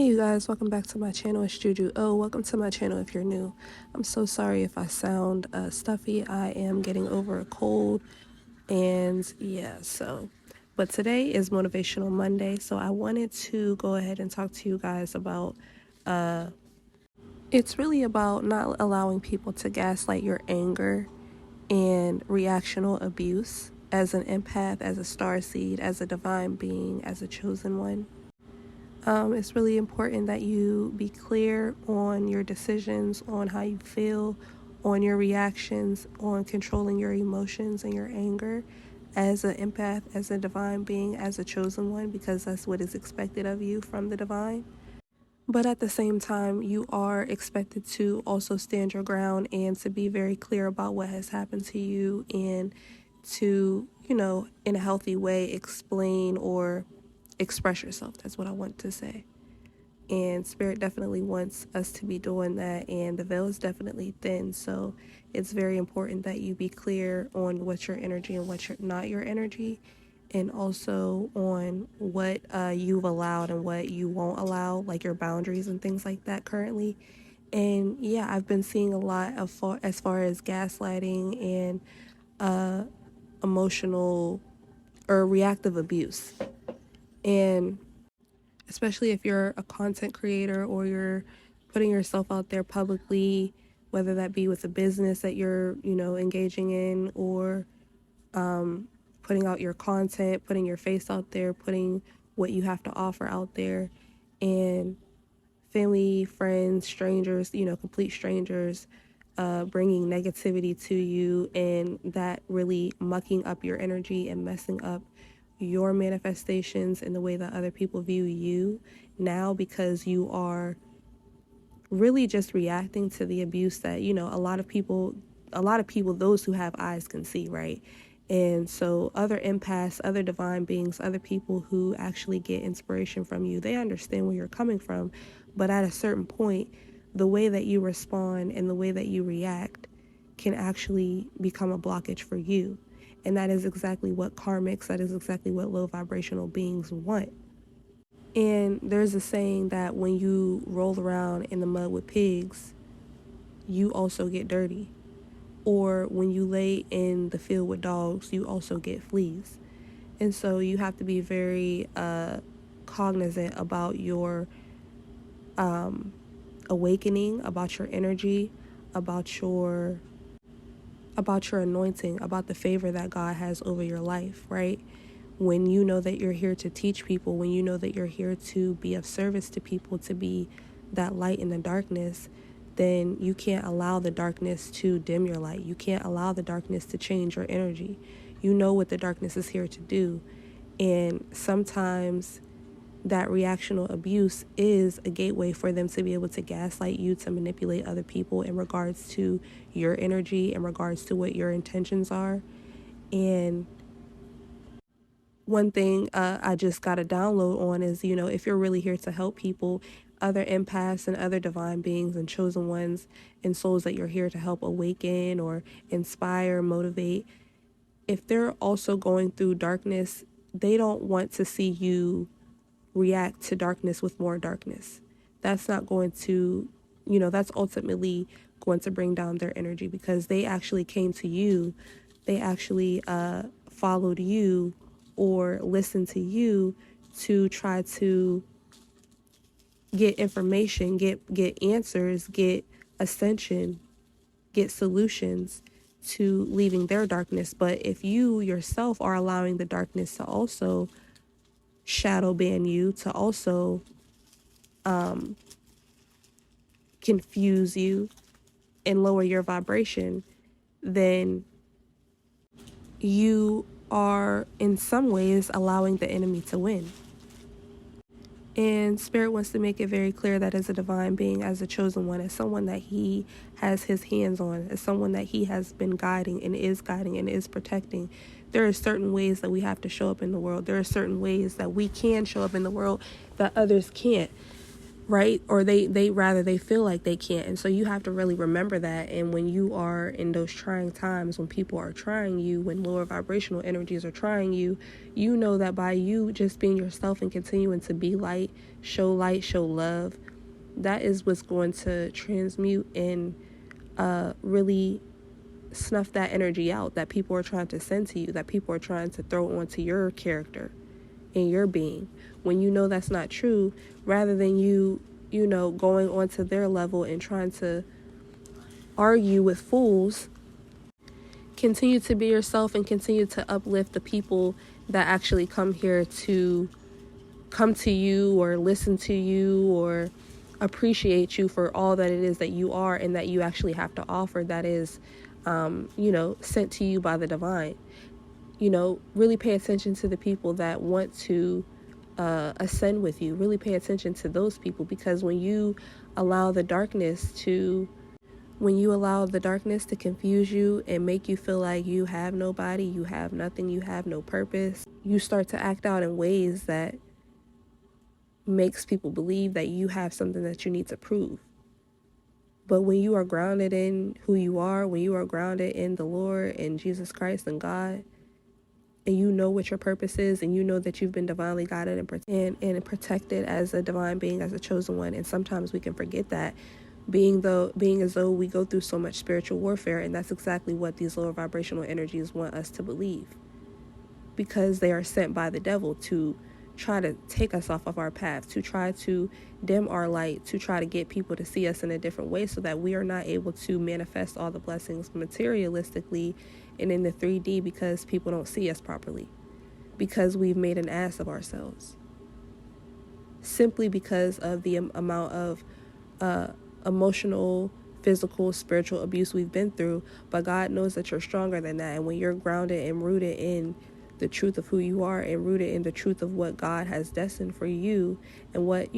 Hey you guys, welcome back to my channel. It's Juju. Welcome to my channel if you're new. I'm so sorry if I sound stuffy. I am getting over a cold and but today is Motivational Monday, so I wanted to go ahead and talk to you guys about it's really about not allowing people to gaslight your anger and reactional abuse as an empath, as a starseed, as a divine being, as a chosen one. It's really important that you be clear on your decisions, on how you feel, on your reactions, on controlling your emotions and your anger as an empath, as a divine being, as a chosen one, because that's what is expected of you from the divine. But at the same time, you are expected to also stand your ground and to be very clear about what has happened to you and to, in a healthy way, explain or express yourself. That's what I want to say. And Spirit definitely wants us to be doing that, and the veil is definitely thin, so it's very important that you be clear on what's your energy and what's not your energy, and also on what you've allowed and what you won't allow, like your boundaries and things like that currently. And yeah, I've been seeing a lot of as far as gaslighting and emotional or reactive abuse. And especially if you're a content creator or you're putting yourself out there publicly, whether that be with a business that you're, engaging in, or putting out your content, putting your face out there, putting what you have to offer out there, and family, friends, strangers, complete strangers, bringing negativity to you, and that really mucking up your energy and messing up your manifestations and the way that other people view you now, because you are really just reacting to the abuse that, a lot of people, those who have eyes can see, right? And so other empaths, other divine beings, other people who actually get inspiration from you, they understand where you're coming from. But at a certain point, the way that you respond and the way that you react can actually become a blockage for you. And that is exactly what karmics, that is exactly what low vibrational beings want. And there's a saying that when you roll around in the mud with pigs, you also get dirty. Or when you lay in the field with dogs, you also get fleas. And so you have to be very cognizant about your awakening, about your energy, about your anointing, about the favor that God has over your life, right? When you know that you're here to teach people, when you know that you're here to be of service to people, to be that light in the darkness, then you can't allow the darkness to dim your light. You can't allow the darkness to change your energy. You know what the darkness is here to do. And sometimes that reactional abuse is a gateway for them to be able to gaslight you, to manipulate other people in regards to your energy, in regards to what your intentions are. And one thing I just got a download on is, if you're really here to help people, other empaths and other divine beings and chosen ones and souls that you're here to help awaken or inspire, motivate, if they're also going through darkness, they don't want to see you react to darkness with more darkness. That's not going to, that's ultimately going to bring down their energy, because they actually came to you. They actually followed you or listened to you to try to get information, get answers, get ascension, get solutions to leaving their darkness. But if you yourself are allowing the darkness to also shadow ban you, to also confuse you and lower your vibration, then you are in some ways allowing the enemy to win. And Spirit wants to make it very clear that as a divine being, as a chosen one, as someone that he has his hands on, as someone that he has been guiding and is protecting, there are certain ways that we have to show up in the world. There are certain ways that we can show up in the world that others can't. right? Or they feel like they can't. And so you have to really remember that. And when you are in those trying times, when people are trying you, when lower vibrational energies are trying you, you know that by you just being yourself and continuing to be light, show love, that is what's going to transmute and really snuff that energy out that people are trying to send to you, that people are trying to throw onto your character and your being. When you know that's not true, rather than you going onto their level and trying to argue with fools, continue to be yourself and continue to uplift the people that actually come here to come to you or listen to you or appreciate you for all that it is that you are and that you actually have to offer, that is sent to you by the divine. Really pay attention to the people that want to ascend with you. Really pay attention to those people, because when you allow the darkness to confuse you and make you feel like you have nobody, you have nothing, you have no purpose, you start to act out in ways that makes people believe that you have something that you need to prove. But when you are grounded in who you are, when you are grounded in the Lord and Jesus Christ and God, and you know what your purpose is, and you know that you've been divinely guided and protected as a divine being, as a chosen one. And sometimes we can forget that, being as though we go through so much spiritual warfare, and that's exactly what these lower vibrational energies want us to believe, because they are sent by the devil to try to take us off of our path, to try to dim our light, to try to get people to see us in a different way so that we are not able to manifest all the blessings materialistically and in the 3D, because people don't see us properly, because we've made an ass of ourselves, simply because of the amount of emotional, physical, spiritual abuse we've been through. But God knows that you're stronger than that. And when you're grounded and rooted in the truth of who you are, and rooted in the truth of what God has destined for you, and what,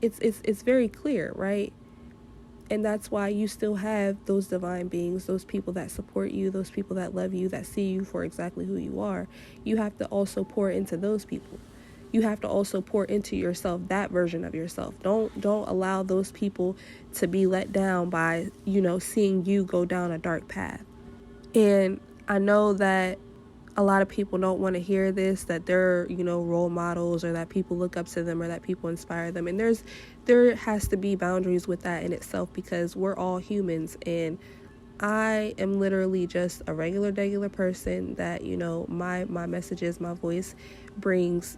it's very clear, right? And that's why you still have those divine beings, those people that support you, those people that love you, that see you for exactly who you are. You have to also pour into those people. You have to also pour into yourself, that version of yourself. Don't allow those people to be let down by, seeing you go down a dark path. And I know that a lot of people don't want to hear this, that they're, role models, or that people look up to them, or that people inspire them. And there has to be boundaries with that in itself, because we're all humans, and I am literally just a regular person that, my messages, my voice brings,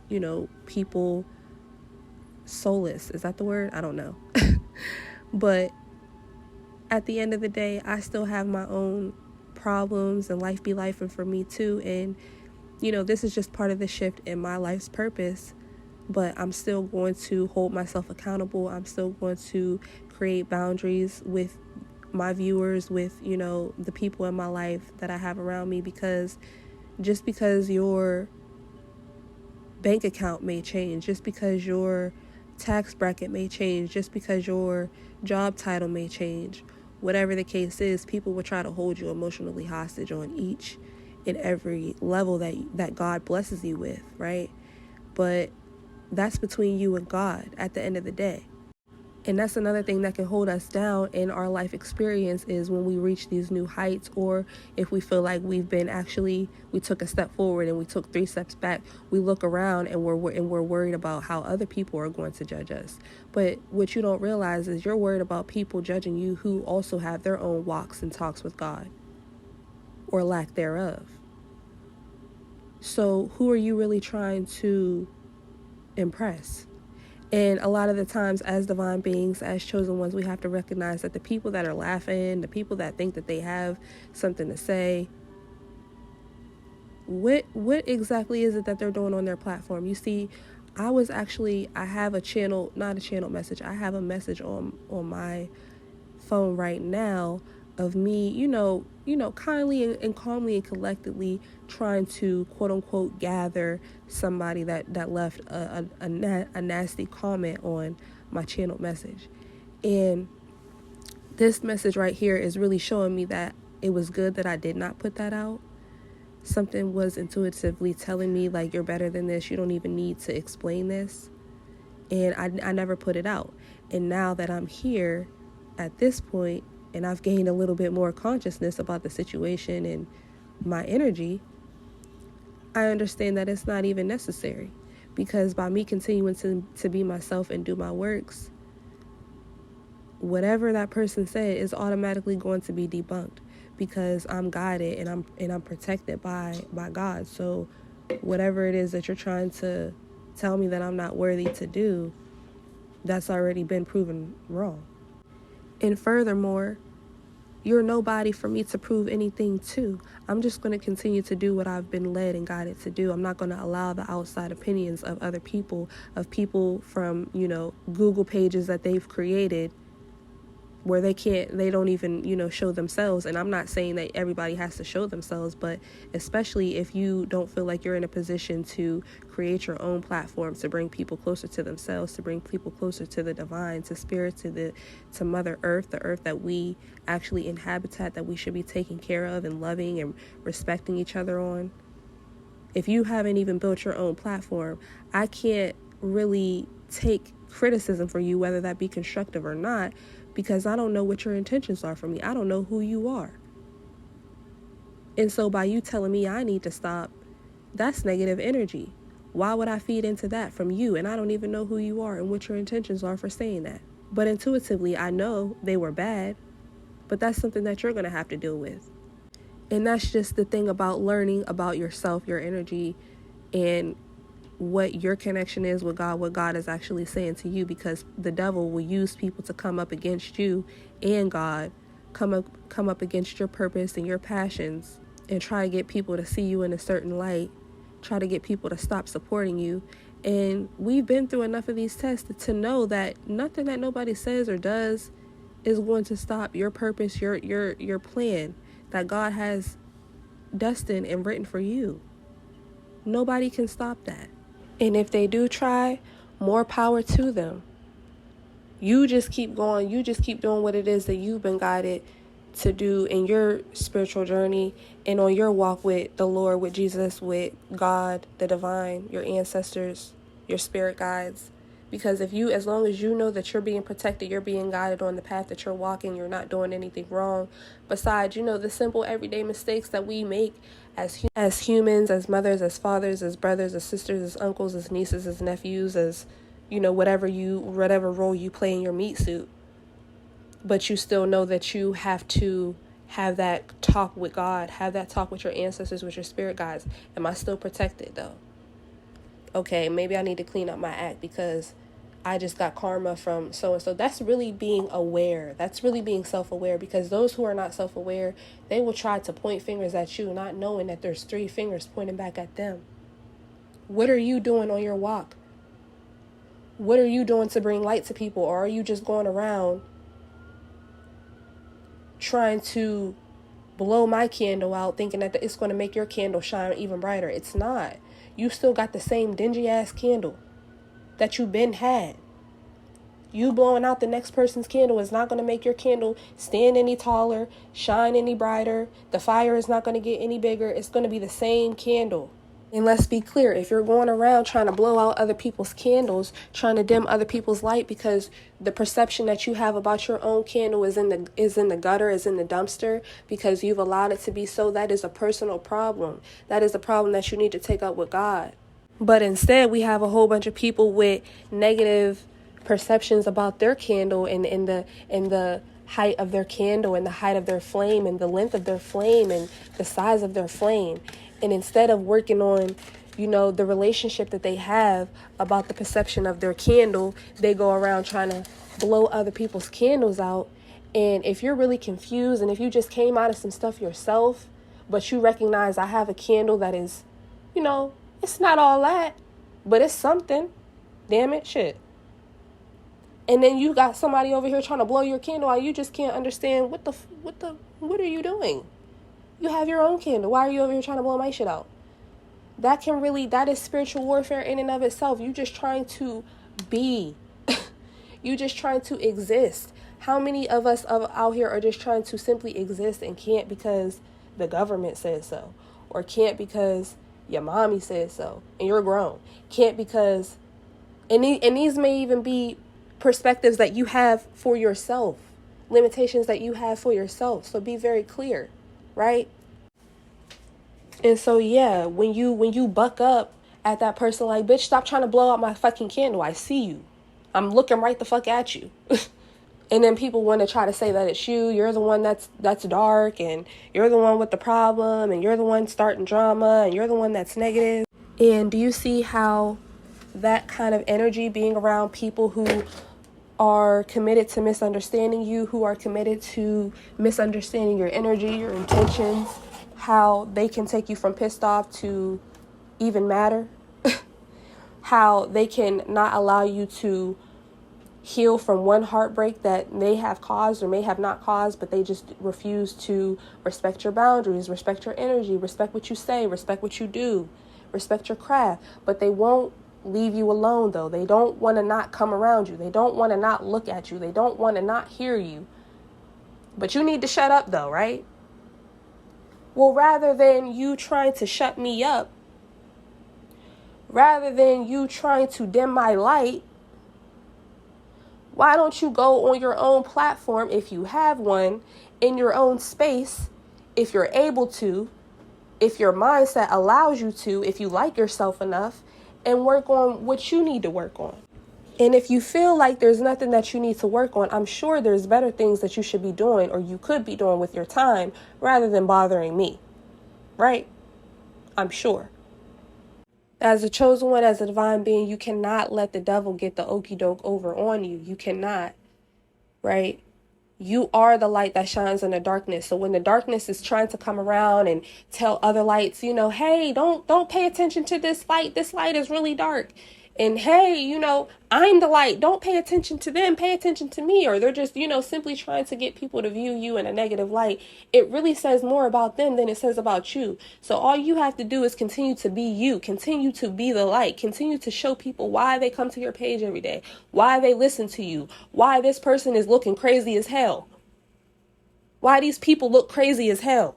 people solace. Is that the word? I don't know. But at the end of the day, I still have my own problems, and life be life, and for me too. And this is just part of the shift in my life's purpose, but I'm still going to hold myself accountable. I'm still going to create boundaries with my viewers, with the people in my life that I have around me, because just because your bank account may change, just because your tax bracket may change, just because your job title may change, whatever the case is, people will try to hold you emotionally hostage on each and every level that God blesses you with, right? But that's between you and God at the end of the day. And that's another thing that can hold us down in our life experience, is when we reach these new heights, or if we feel like we took a step forward and we took 3 steps back, we look around and we're worried about how other people are going to judge us. But what you don't realize is you're worried about people judging you who also have their own walks and talks with God, or lack thereof. So who are you really trying to impress? And a lot of the times, as divine beings, as chosen ones, we have to recognize that the people that are laughing, the people that think that they have something to say, what exactly is it that they're doing on their platform? You see, I have a channel, not a channel message. I have a message on my phone right now of me, kindly and calmly and collectively trying to, quote unquote, gather somebody that left a nasty comment on my channel message. And this message right here is really showing me that it was good that I did not put that out. Something was intuitively telling me, like, you're better than this. You don't even need to explain this. And I never put it out. And now that I'm here at this point and I've gained a little bit more consciousness about the situation and my energy, I understand that it's not even necessary, because by me continuing to be myself and do my works, whatever that person said is automatically going to be debunked, because I'm guided and I'm protected by God. So whatever it is that you're trying to tell me that I'm not worthy to do, that's already been proven wrong. And furthermore, you're nobody for me to prove anything to. I'm just going to continue to do what I've been led and guided to do. I'm not going to allow the outside opinions of other people, of people from, Google pages that they've created, where they don't even, show themselves. And I'm not saying that everybody has to show themselves, but especially if you don't feel like you're in a position to create your own platform to bring people closer to themselves, to bring people closer to the divine, to spirit, to Mother Earth, the earth that we actually inhabit, that we should be taking care of and loving and respecting each other on. If you haven't even built your own platform, I can't really take criticism for you, whether that be constructive or not, because I don't know what your intentions are for me. I don't know who you are. And so by you telling me I need to stop, that's negative energy. Why would I feed into that from you? And I don't even know who you are and what your intentions are for saying that. But intuitively, I know they were bad, but that's something that you're going to have to deal with. And that's just the thing about learning about yourself, your energy, and what your connection is with God, what God is actually saying to you, because the devil will use people to come up against you and God, come up against your purpose and your passions, and try to get people to see you in a certain light, try to get people to stop supporting you. And we've been through enough of these tests to know that nothing that nobody says or does is going to stop your purpose, your plan that God has destined and written for you. Nobody can stop that. And if they do try, more power to them. You just keep going. You just keep doing what it is that you've been guided to do in your spiritual journey and on your walk with the Lord, with Jesus, with God, the divine, your ancestors, your spirit guides. Because as long as you know that you're being protected, you're being guided on the path that you're walking, you're not doing anything wrong. Besides, the simple everyday mistakes that we make as humans, as mothers, as fathers, as brothers, as sisters, as uncles, as nieces, as nephews, as, whatever role you play in your meat suit. But you still know that you have to have that talk with God, have that talk with your ancestors, with your spirit guides. Am I still protected though? Okay, maybe I need to clean up my act because I just got karma from so-and-so. That's really being aware. That's really being self-aware, because those who are not self-aware, they will try to point fingers at you, not knowing that there's 3 fingers pointing back at them. What are you doing on your walk? What are you doing to bring light to people? Or are you just going around trying to blow my candle out, thinking that it's going to make your candle shine even brighter? It's not. You still got the same dingy ass candle that you been had. You blowing out the next person's candle is not going to make your candle stand any taller, shine any brighter. The fire is not going to get any bigger. It's going to be the same candle. And let's be clear, if you're going around trying to blow out other people's candles, trying to dim other people's light because the perception that you have about your own candle is in the gutter, is in the dumpster, because you've allowed it to be so, that is a personal problem. That is a problem that you need to take up with God. But instead, we have a whole bunch of people with negative perceptions about their candle and the height of their candle and the height of their flame and the length of their flame and the size of their flame. And instead of working on, the relationship that they have about the perception of their candle, they go around trying to blow other people's candles out. And if you're really confused and if you just came out of some stuff yourself, but you recognize I have a candle that is, it's not all that, but it's something. Damn it, shit. And then you got somebody over here trying to blow your candle out. You just can't understand what are you doing? You have your own candle. Why are you over here trying to blow my shit out? That is spiritual warfare in and of itself. You just trying to be. You just trying to exist. How many of us out here are just trying to simply exist and can't because the government says so, or can't because your mommy said so and you're grown, can't because And these may even be perspectives that you have for yourself, limitations that you have for yourself. So be very clear, right? And so, yeah, when you buck up at that person like, bitch, stop trying to blow out my fucking candle. I see you. I'm looking right the fuck at you. And then people want to try to say that it's you. You're the one that's dark, and you're the one with the problem, and you're the one starting drama, and you're the one that's negative. And do you see how that kind of energy, being around people who are committed to misunderstanding you, who are committed to misunderstanding your energy, your intentions, how they can take you from pissed off to even matter, how they can not allow you to heal from one heartbreak that may have caused or may have not caused, but they just refuse to respect your boundaries, respect your energy, respect what you say, respect what you do, respect your craft. But they won't leave you alone, though. They don't want to not come around you. They don't want to not look at you. They don't want to not hear you. But you need to shut up, though, right? Well, rather than you trying to shut me up, rather than you trying to dim my light, why don't you go on your own platform, if you have one, in your own space, if you're able to, if your mindset allows you to, if you like yourself enough, and work on what you need to work on. And if you feel like there's nothing that you need to work on, I'm sure there's better things that you should be doing, or you could be doing with your time, rather than bothering me, right? I'm sure. As a chosen one, as a divine being, you cannot let the devil get the okie doke over on you. You cannot, right? You are the light that shines in the darkness. So when the darkness is trying to come around and tell other lights, hey, don't pay attention to this light. This light is really dark. And hey, I'm the light. Don't pay attention to them. Pay attention to me. Or they're just, simply trying to get people to view you in a negative light. It really says more about them than it says about you. So all you have to do is continue to be you. Continue to be the light. Continue to show people why they come to your page every day. Why they listen to you. Why this person is looking crazy as hell. Why these people look crazy as hell.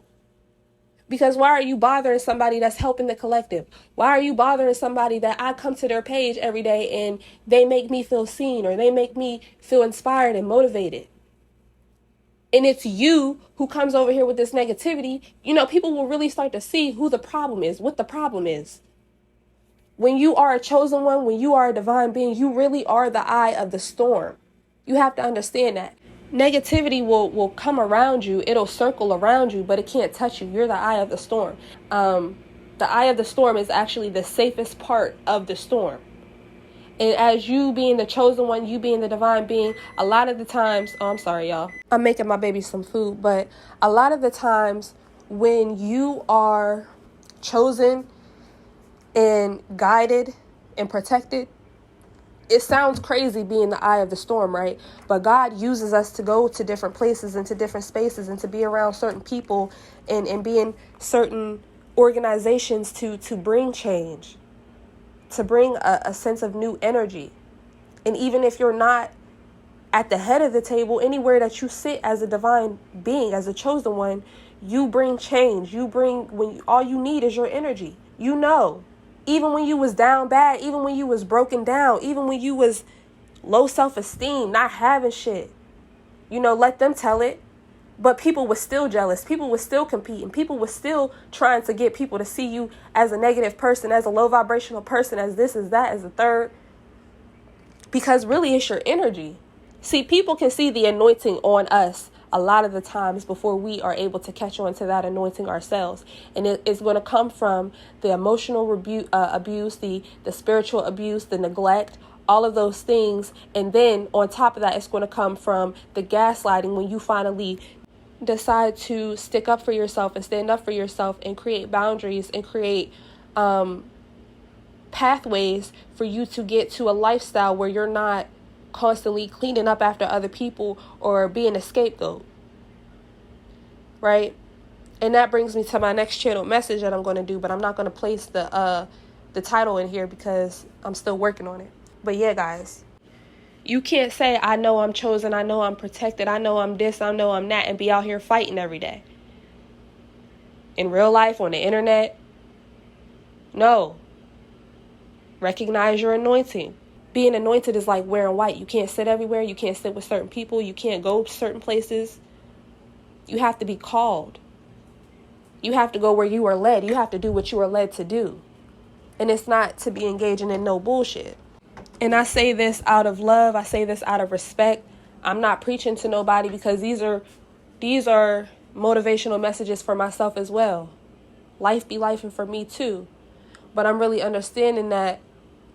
Because why are you bothering somebody that's helping the collective? Why are you bothering somebody that I come to their page every day and they make me feel seen, or they make me feel inspired and motivated? And it's you who comes over here with this negativity. People will really start to see who the problem is, what the problem is. When you are a chosen one, when you are a divine being, you really are the eye of the storm. You have to understand that. Negativity will come around you. It'll circle around you, but it can't touch you. You're the eye of the storm. The eye of the storm is actually the safest part of the storm. And as you being the chosen one, you being the divine being, a lot of the times, I'm sorry, y'all. I'm making my baby some food, but a lot of the times when you are chosen and guided and protected, it sounds crazy being the eye of the storm, right? But God uses us to go to different places and to different spaces and to be around certain people and be in certain organizations to bring change, to bring a sense of new energy. And even if you're not at the head of the table, anywhere that you sit as a divine being, as a chosen one, you bring change. When all you need is your energy. Even when you was down bad, even when you was broken down, even when you was low self-esteem, not having shit, let them tell it. But people were still jealous. People were still competing. People were still trying to get people to see you as a negative person, as a low vibrational person, as this, as that, as a third. Because really it's your energy. See, people can see the anointing on us a lot of the times before we are able to catch on to that anointing ourselves. And it's going to come from the emotional abuse, the spiritual abuse, the neglect, all of those things. And then on top of that, it's going to come from the gaslighting when you finally decide to stick up for yourself and stand up for yourself and create boundaries and create pathways for you to get to a lifestyle where you're not constantly cleaning up after other people or being a scapegoat, right? And that brings me to my next channel message that I'm going to do, but I'm not going to place the title in here because I'm still working on it. But yeah, guys, you can't say, I know I'm chosen, I know I'm protected, I know I'm this, I know I'm that, and be out here fighting every day. In real life, on the internet. No. Recognize your anointing. Being anointed is like wearing white. You can't sit everywhere. You can't sit with certain people. You can't go to certain places. You have to be called. You have to go where you are led. You have to do what you are led to do. And it's not to be engaging in no bullshit. And I say this out of love. I say this out of respect. I'm not preaching to nobody, because these are motivational messages for myself as well. Life be life, and for me too. But I'm really understanding that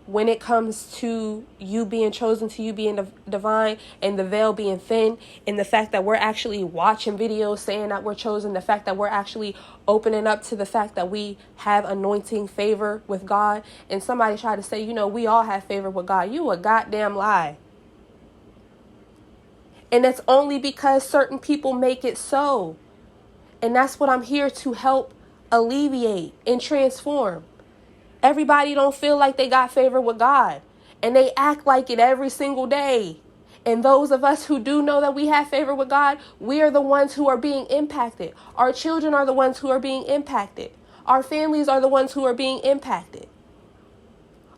when it comes to you being chosen, to you being divine, and the veil being thin, and the fact that we're actually watching videos saying that we're chosen, the fact that we're actually opening up to the fact that we have anointing, favor with God, and somebody tried to say, we all have favor with God. You a goddamn lie. And that's only because certain people make it so. And that's what I'm here to help alleviate and transform. Everybody don't feel like they got favor with God, and they act like it every single day. And those of us who do know that we have favor with God, we are the ones who are being impacted. Our children are the ones who are being impacted. Our families are the ones who are being impacted.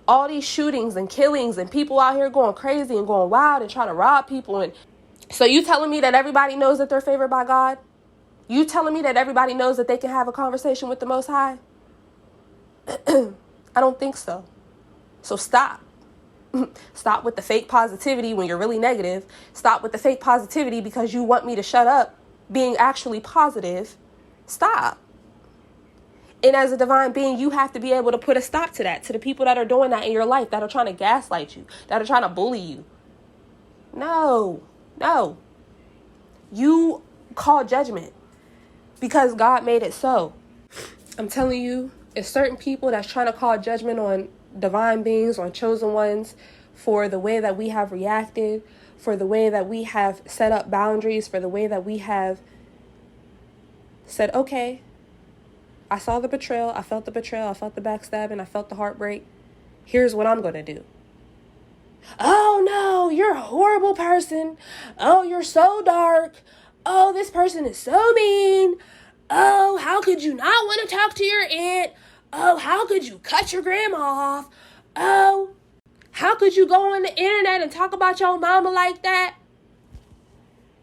All these shootings and killings and people out here going crazy and going wild and trying to rob people. And so you telling me that everybody knows that they're favored by God? You telling me that everybody knows that they can have a conversation with the Most High? I don't think so. So stop. Stop with the fake positivity when you're really negative. Stop with the fake positivity because you want me to shut up being actually positive. Stop. And as a divine being, you have to be able to put a stop to that, to the people that are doing that in your life, that are trying to gaslight you, that are trying to bully you. No. You call judgment because God made it so. I'm telling you, it's certain people that's trying to call judgment on divine beings, on chosen ones, for the way that we have reacted, for the way that we have set up boundaries, for the way that we have said, okay, I saw the betrayal, I felt the backstabbing, I felt the heartbreak. Here's what I'm going to do. Oh no, you're a horrible person. Oh, you're so dark. Oh, this person is so mean. Oh, how could you not want to talk to your aunt? Oh, how could you cut your grandma off? Oh, how could you go on the internet and talk about your mama like that?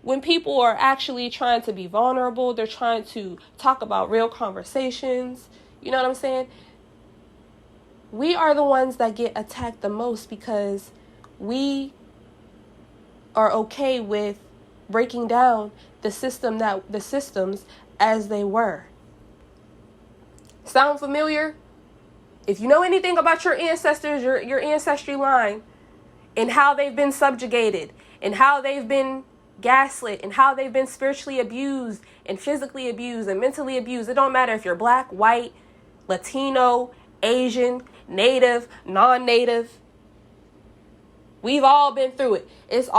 When people are actually trying to be vulnerable, they're trying to talk about real conversations. You know what I'm saying? We are the ones that get attacked the most because we are okay with breaking down the systems as they were. Sound familiar? If you know anything about your ancestors, your ancestry line, and how they've been subjugated, and how they've been gaslit, and how they've been spiritually abused, and physically abused, and mentally abused. It don't matter if you're black, white, Latino, Asian, native, non-native. We've all been through it. It's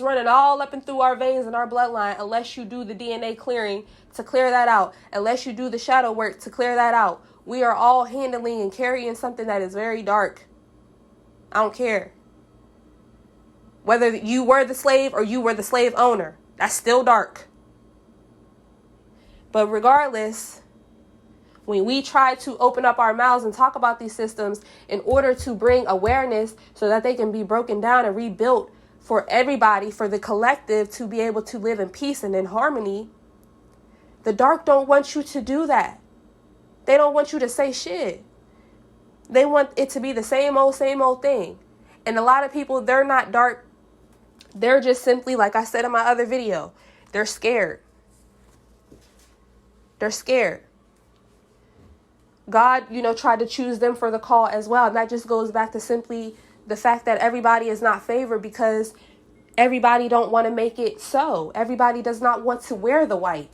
running all up and through our veins and our bloodline, unless you do the DNA clearing to clear that out, unless you do the shadow work to clear that out. We are all handling and carrying something that is very dark. I don't care. Whether you were the slave or you were the slave owner, that's still dark. But regardless, when we try to open up our mouths and talk about these systems in order to bring awareness so that they can be broken down and rebuilt for everybody, for the collective to be able to live in peace and in harmony, the dark don't want you to do that. They don't want you to say shit. They want it to be the same old thing. And a lot of people, they're not dark. They're just simply, like I said in my other video, they're scared. They're scared. God, tried to choose them for the call as well. And that just goes back to simply the fact that everybody is not favored because everybody don't want to make it so. Everybody does not want to wear the white.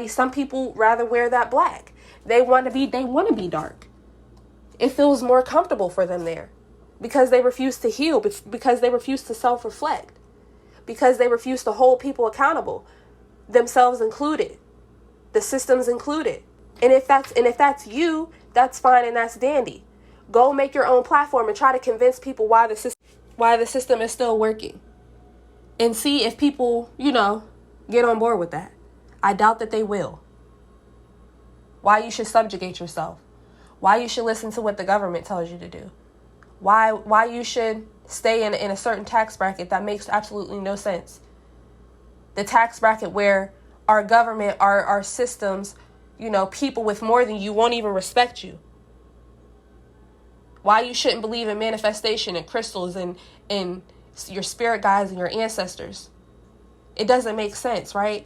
Some people rather wear that black. They want to be dark. It feels more comfortable for them there because they refuse to heal, because they refuse to self-reflect, because they refuse to hold people accountable, themselves included, the systems included. And if that's you, that's fine and that's dandy. Go make your own platform and try to convince people why the system is still working. And see if people, get on board with that. I doubt that they will. Why you should subjugate yourself. Why you should listen to what the government tells you to do. Why you should stay in a certain tax bracket that makes absolutely no sense. The tax bracket where our government, our systems, people with more than you won't even respect you. Why you shouldn't believe in manifestation and crystals and your spirit guides and your ancestors. It doesn't make sense, right?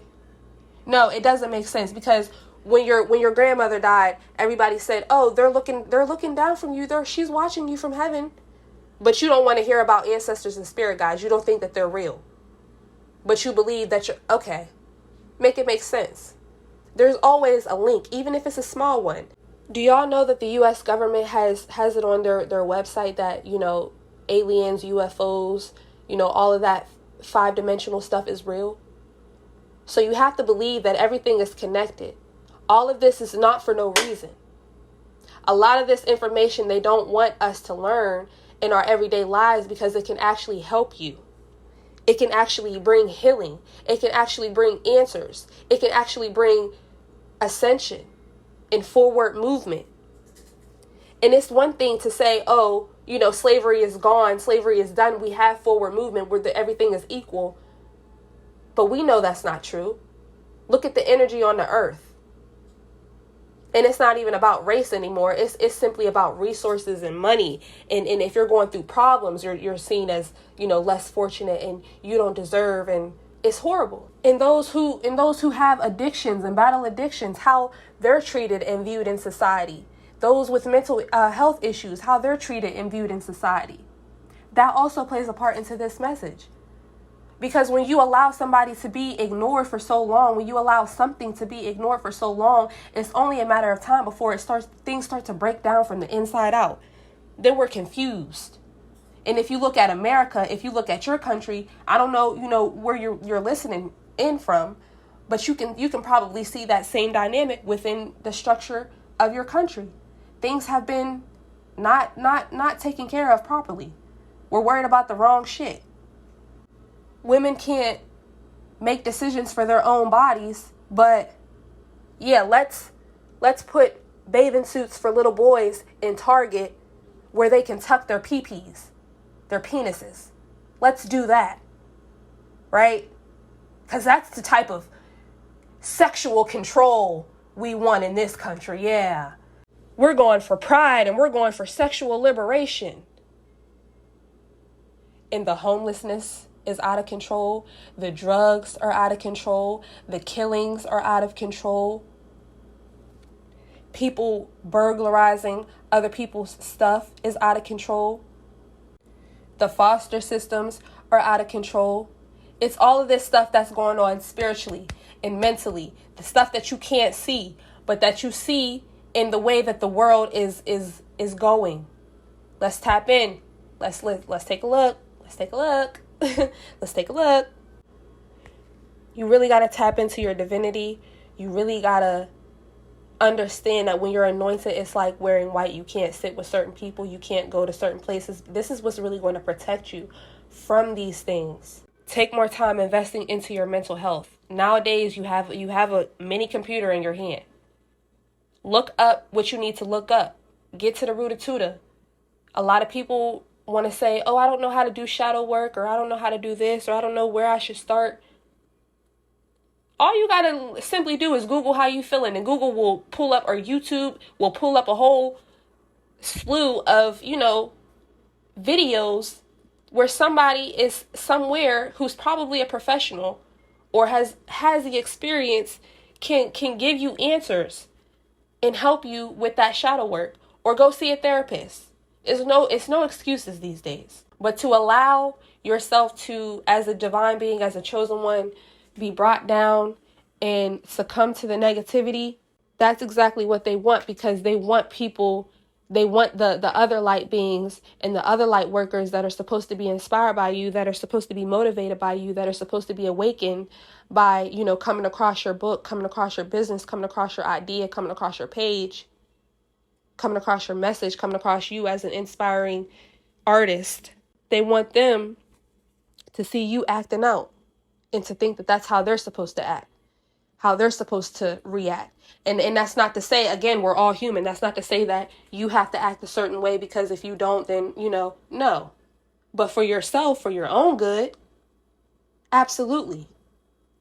No, it doesn't make sense, because when your grandmother died, everybody said, "Oh, they're looking down from you. She's watching you from heaven." But you don't want to hear about ancestors and spirit guides. You don't think that they're real. But you believe that you're okay. Make it make sense. There's always a link, even if it's a small one. Do y'all know that the US government has it on their website that, aliens, UFOs, all of that 5-dimensional stuff is real? So you have to believe that everything is connected. All of this is not for no reason. A lot of this information they don't want us to learn in our everyday lives because it can actually help you. It can actually bring healing. It can actually bring answers. It can actually bring ascension and forward movement. And it's one thing to say, oh, slavery is gone, slavery is done, we have forward movement where everything is equal. But we know that's not true. Look at the energy on the earth. And it's not even about race anymore. It's simply about resources and money. And if you're going through problems, you're seen as, less fortunate and you don't deserve, and it's horrible. And those who have addictions and battle addictions, how they're treated and viewed in society. Those with mental health issues, how they're treated and viewed in society. That also plays a part into this message. Because when you allow somebody to be ignored for so long, when you allow something to be ignored for so long, it's only a matter of time before things start to break down from the inside out. Then we're confused. And if you look at America, if you look at your country, I don't know, where you're listening in from, but you can probably see that same dynamic within the structure of your country. Things have been not taken care of properly. We're worried about the wrong shit. Women can't make decisions for their own bodies, but yeah, let's put bathing suits for little boys in Target where they can tuck their pee-pees, their penises. Let's do that, right? Because that's the type of sexual control we want in this country, yeah. We're going for pride and we're going for sexual liberation. And the homelessness is out of control. The drugs are out of control. The killings are out of control. People burglarizing other people's stuff is out of control. The foster systems are out of control. It's all of this stuff that's going on spiritually and mentally. The stuff that you can't see, but that you see in the way that the world is going. Let's tap in. Let's take a look. Let's take a look. Let's take a look. You really got to tap into your divinity. You really got to understand that when you're anointed, it's like wearing white. You can't sit with certain people. You can't go to certain places. This is what's really going to protect you from these things. Take more time investing into your mental health. Nowadays, you have a mini computer in your hand. Look up what you need to look up. Get to the root of tuda. A lot of people want to say, oh, I don't know how to do shadow work, or I don't know how to do this, or I don't know where I should start. All you got to simply do is Google how you feeling, and Google will pull up, or YouTube will pull up a whole slew of, videos where somebody is somewhere who's probably a professional or has the experience can give you answers and help you with that shadow work, or go see a therapist. It's no excuses these days. But to allow yourself to, as a divine being, as a chosen one, be brought down and succumb to the negativity, that's exactly what they want, because they want the other light beings and the other light workers that are supposed to be inspired by you, that are supposed to be motivated by you, that are supposed to be awakened by, coming across your book, coming across your business, coming across your idea, coming across your page, coming across your message, coming across you as an inspiring artist. They want them to see you acting out and to think that that's how they're supposed to act, how they're supposed to react. And that's not to say, again, we're all human. That's not to say that you have to act a certain way, because if you don't, then, no. But for yourself, for your own good, absolutely.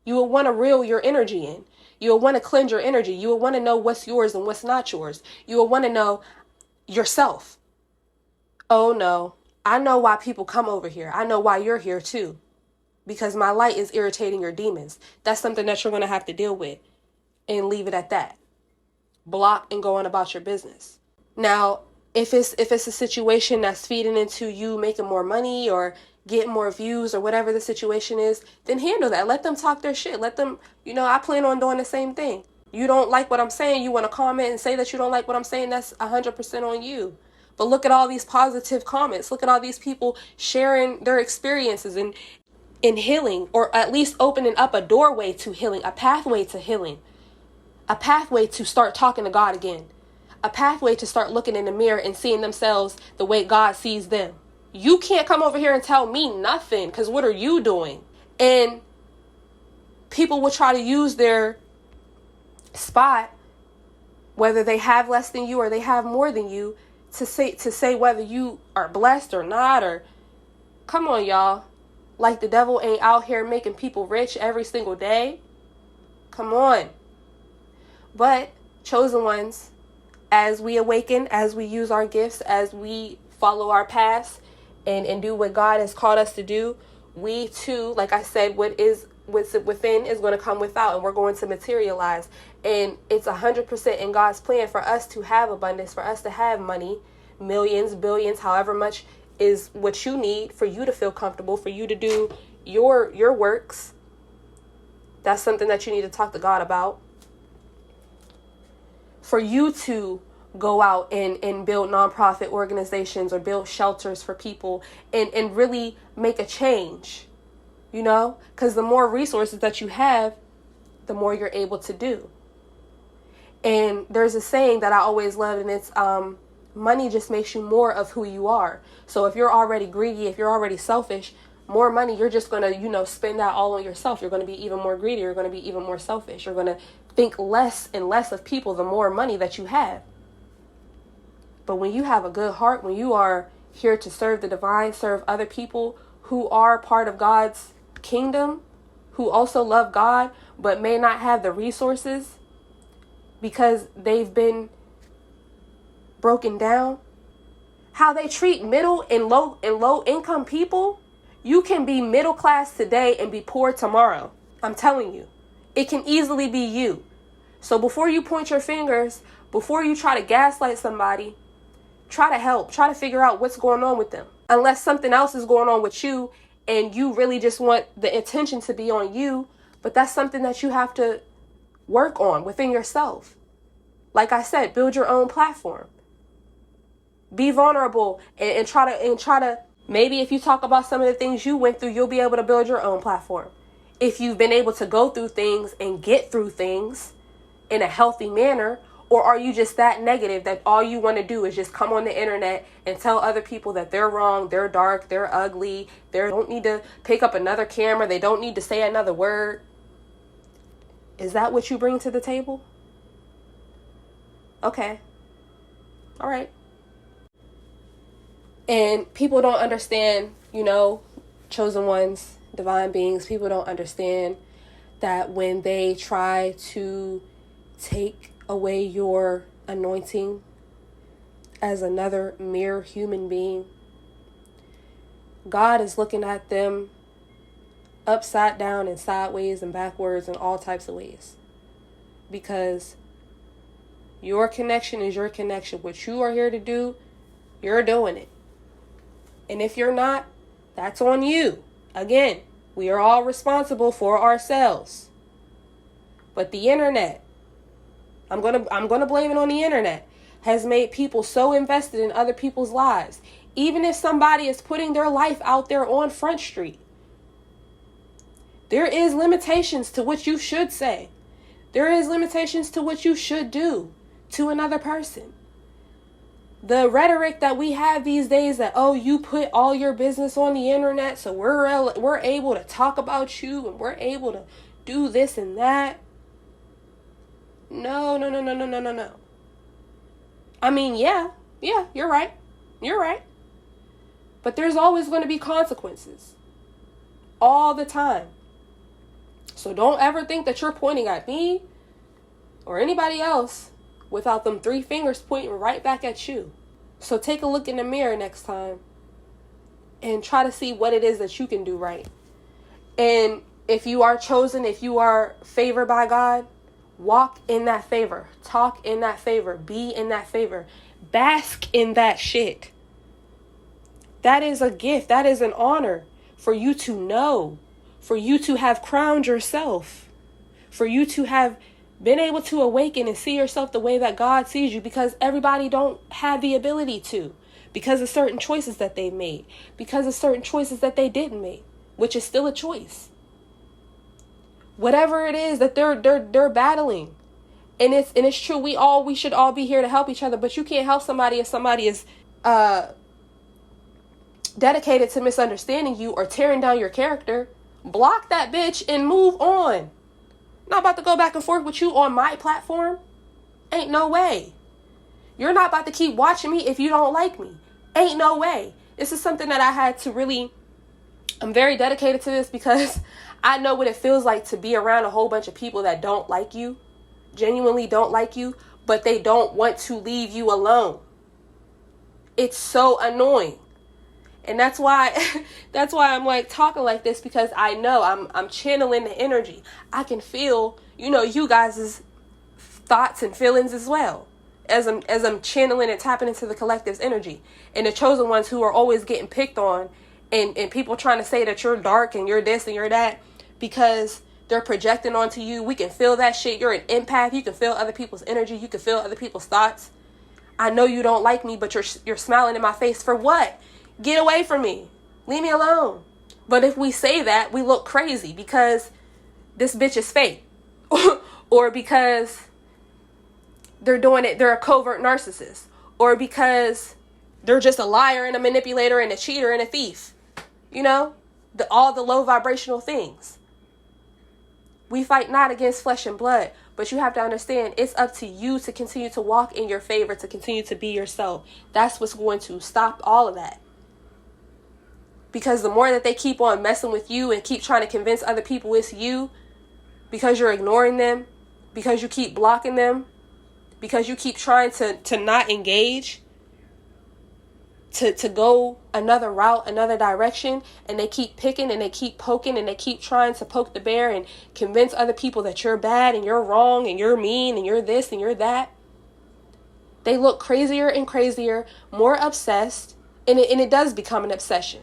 You will want to reel your energy in. You will want to cleanse your energy. You will want to know what's yours and what's not yours. You will want to know yourself. Oh no, I know why people come over here. I know why you're here too. Because my light is irritating your demons. That's something that you're going to have to deal with, and leave it at that. Block and go on about your business. Now, if it's a situation that's feeding into you making more money or getting more views or whatever the situation is, then handle that. Let them talk their shit. Let them, I plan on doing the same thing. You don't like what I'm saying, you want to comment and say that you don't like what I'm saying, that's 100% on you. But look at all these positive comments. Look at all these people sharing their experiences and in healing, or at least opening up a doorway to healing, a pathway to healing, a pathway to start talking to God again, a pathway to start looking in the mirror and seeing themselves the way God sees them. You can't come over here and tell me nothing, because what are you doing? And people will try to use their spot, whether they have less than you or they have more than you, to say whether you are blessed or not. Or come on, y'all. Like the devil ain't out here making people rich every single day. Come on. But chosen ones, as we awaken, as we use our gifts, as we follow our paths and do what God has called us to do, we too, like I said, what's within is going to come without, and we're going to materialize. And it's 100% in God's plan for us to have abundance, for us to have money, millions, billions, however much is what you need for you to feel comfortable, for you to do your works. That's something that you need to talk to God about. For you to go out and build nonprofit organizations or build shelters for people and really make a change, because the more resources that you have, the more you're able to do. And there's a saying that I always loved, and it's money just makes you more of who you are. So if you're already greedy, if you're already selfish, more money, you're just going to, spend that all on yourself. You're going to be even more greedy. You're going to be even more selfish. You're going to think less and less of people the more money that you have. But when you have a good heart, when you are here to serve the divine, serve other people who are part of God's kingdom, who also love God, but may not have the resources because they've been broken down, how they treat middle and low income people. You can be middle class today and be poor tomorrow. I'm telling you, it can easily be you. So before you point your fingers, before you try to gaslight somebody, try to help, try to figure out what's going on with them. Unless something else is going on with you and you really just want the attention to be on you, but that's something that you have to work on within yourself. Like I said, build your own platform. Be vulnerable and try to maybe if you talk about some of the things you went through, you'll be able to build your own platform. If you've been able to go through things and get through things in a healthy manner, or are you just that negative that all you want to do is just come on the internet and tell other people that they're wrong, they're dark, they're ugly, they don't need to pick up another camera, they don't need to say another word? Is that what you bring to the table? Okay. All right. And people don't understand, chosen ones, divine beings, people don't understand that when they try to take away your anointing as another mere human being, God is looking at them upside down and sideways and backwards and all types of ways. Because your connection is your connection. What you are here to do, you're doing it. And if you're not, that's on you. Again, we are all responsible for ourselves. But the internet, I'm gonna blame it on the internet, has made people so invested in other people's lives. Even if somebody is putting their life out there on Front Street, there is limitations to what you should say. There is limitations to what you should do to another person. The rhetoric that we have these days that, you put all your business on the internet, so we're able to talk about you and we're able to do this and that. No. I mean, yeah, you're right. You're right. But there's always going to be consequences. All the time. So don't ever think that you're pointing at me or anybody else without them 3 fingers pointing right back at you. So take a look in the mirror next time and try to see what it is that you can do right. And if you are chosen, if you are favored by God, walk in that favor, talk in that favor, be in that favor, bask in that shit. That is a gift. That is an honor for you to know, for you to have crowned yourself, for you to have been able to awaken and see yourself the way that God sees you, because everybody don't have the ability to, because of certain choices that they made, because of certain choices that they didn't make, which is still a choice. Whatever it is that they're battling. And it's true, we should all be here to help each other, but you can't help somebody if somebody is dedicated to misunderstanding you or tearing down your character. Block that bitch and move on. Not about to go back and forth with you on my platform. Ain't no way. You're not about to keep watching me if you don't like me. Ain't no way. This is something that I had to really, I'm very dedicated to this because I know what it feels like to be around a whole bunch of people that don't like you, genuinely don't like you, but they don't want to leave you alone. It's so annoying. And that's why I'm like talking like this, because I know I'm channeling the energy. I can feel, you guys' thoughts and feelings as well as I'm channeling and tapping into the collective's energy. And the chosen ones who are always getting picked on and people trying to say that you're dark and you're this and you're that because they're projecting onto you. We can feel that shit. You're an empath. You can feel other people's energy. You can feel other people's thoughts. I know you don't like me, but you're smiling in my face for what? Get away from me. Leave me alone. But if we say that, we look crazy because this bitch is fake. Or because they're doing it, they're a covert narcissist. Or because they're just a liar and a manipulator and a cheater and a thief. All the low vibrational things. We fight not against flesh and blood, but you have to understand it's up to you to continue to walk in your favor, to continue to be yourself. That's what's going to stop all of that. Because the more that they keep on messing with you and keep trying to convince other people it's you, because you're ignoring them, because you keep blocking them, because you keep trying to not engage, to go another route, another direction, and they keep picking and they keep poking and they keep trying to poke the bear and convince other people that you're bad and you're wrong and you're mean and you're this and you're that. They look crazier and crazier, more obsessed, and it does become an obsession.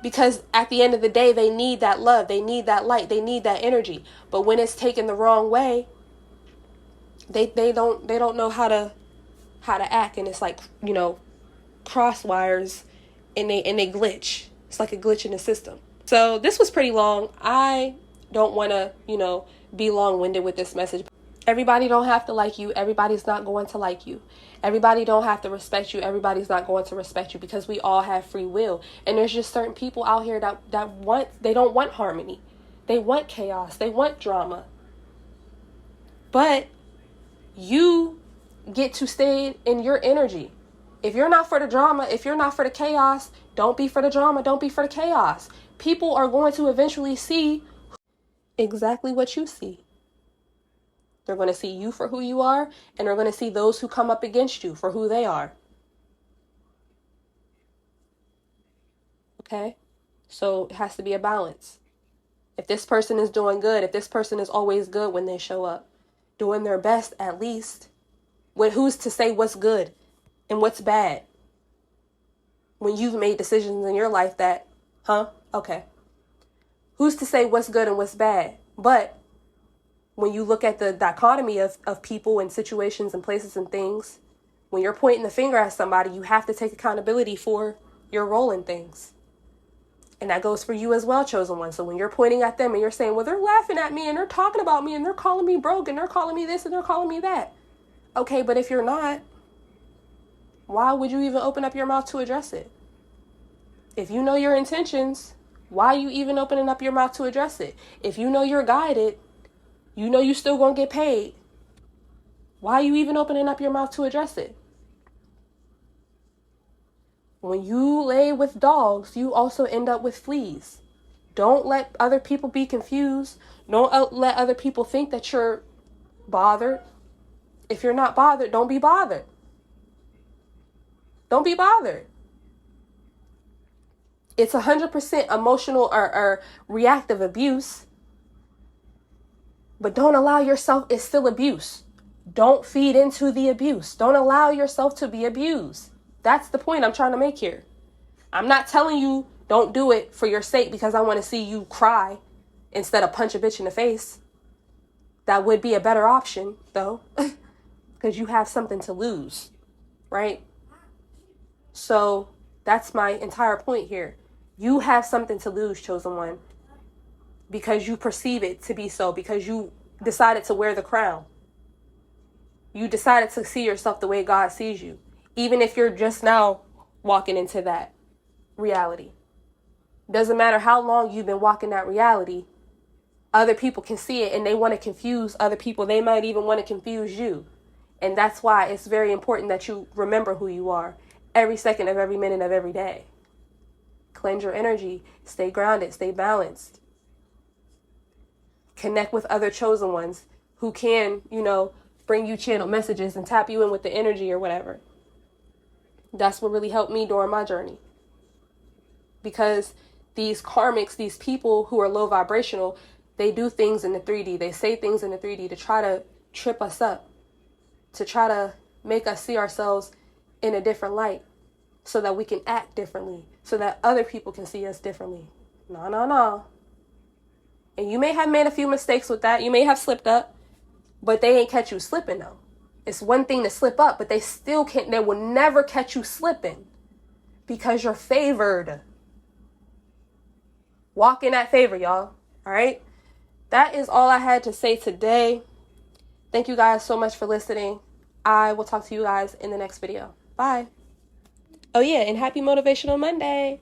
Because at the end of the day, they need that love, they need that light, they need that energy. But when it's taken the wrong way, they don't know how to act, and it's like, cross wires and they glitch. It's like a glitch in the system. So this was pretty long. I don't want to, be long-winded with this message. Everybody don't have to like you. Everybody's not going to like you. Everybody don't have to respect you. Everybody's not going to respect you, because we all have free will. And there's just certain people out here they don't want harmony. They want chaos. They want drama. But you get to stay in your energy. If you're not for the drama, if you're not for the chaos, don't be for the drama. Don't be for the chaos. People are going to eventually see exactly what you see. They're going to see you for who you are, and they're going to see those who come up against you for who they are. Okay? So it has to be a balance. If this person is doing good, if this person is always good when they show up, doing their best at least, who's to say what's good and what's bad? When you've made decisions in your life that, okay. Who's to say what's good and what's bad? But when you look at the dichotomy of people and situations and places and things, when you're pointing the finger at somebody, you have to take accountability for your role in things. And that goes for you as well, chosen one. So when you're pointing at them and you're saying, well, they're laughing at me and they're talking about me and they're calling me broke and they're calling me this and they're calling me that. Okay, but if you're not, why would you even open up your mouth to address it? If you know your intentions, why are you even opening up your mouth to address it? If you know you're guided, you know you still gonna get paid, why are you even opening up your mouth to address it? When you lay with dogs, you also end up with fleas. Don't let other people be confused. Don't let other people think that you're bothered. If you're not bothered, don't be bothered. Don't be bothered. It's 100% emotional or reactive abuse. But don't allow yourself, it's still abuse. Don't feed into the abuse. Don't allow yourself to be abused. That's the point I'm trying to make here. I'm not telling you don't do it for your sake because I want to see you cry instead of punch a bitch in the face. That would be a better option, though, because you have something to lose, right? So that's my entire point here. You have something to lose, chosen one, because you perceive it to be so, because you decided to wear the crown. You decided to see yourself the way God sees you, even if you're just now walking into that reality. Doesn't matter how long you've been walking that reality, other people can see it and they want to confuse other people. They might even want to confuse you. And that's why it's very important that you remember who you are every second of every minute of every day. Cleanse your energy, stay grounded, stay balanced. Connect with other chosen ones who can, bring you channel messages and tap you in with the energy or whatever. That's what really helped me during my journey. Because these karmics, these people who are low vibrational, they do things in the 3D. They say things in the 3D to try to trip us up, to try to make us see ourselves in a different light so that we can act differently, so that other people can see us differently. No. And you may have made a few mistakes with that. You may have slipped up, but they ain't catch you slipping though. It's one thing to slip up, but they will never catch you slipping because you're favored. Walk in that favor, y'all. All right. That is all I had to say today. Thank you guys so much for listening. I will talk to you guys in the next video. Bye. Oh yeah, and happy Motivational Monday.